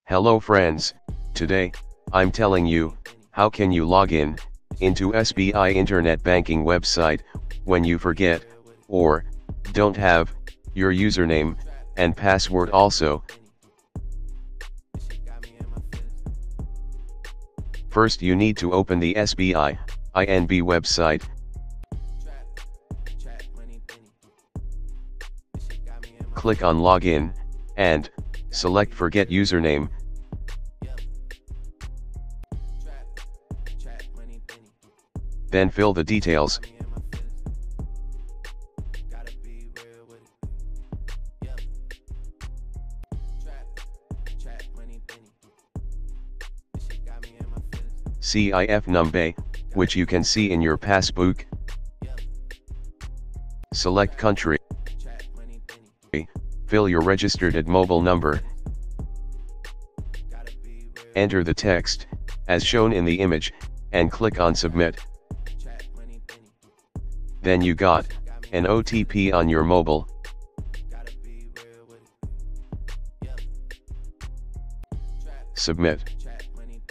Hello friends, today, I'm telling you, how can you log into SBI internet banking website, when you forget, or, don't have, your username, and password also. First you need to open the SBI INB website. Click on Login, and select Forget Username. Then fill the details. CIF number, which you can see in your passbook. Select country. Fill your registered mobile number. Enter the text, as shown in the image, and click on Submit. Then you got an OTP on your mobile. Submit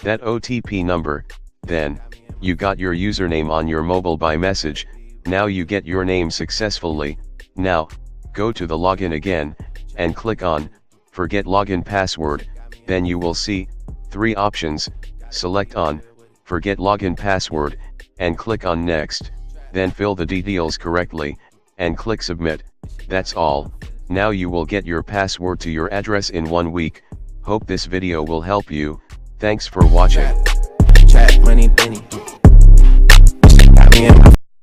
that OTP number, then, you got your username on your mobile by message. Now you get your name successfully. Now, go to the login again, and click on Forget Login Password, then you will see 3 options. Select on Forget Login Password, and click on Next, then fill the details correctly, and click Submit. That's all. Now you will get your password to your address in 1 week. Hope this video will help you. Thanks for watching. Chat money penny. Got me in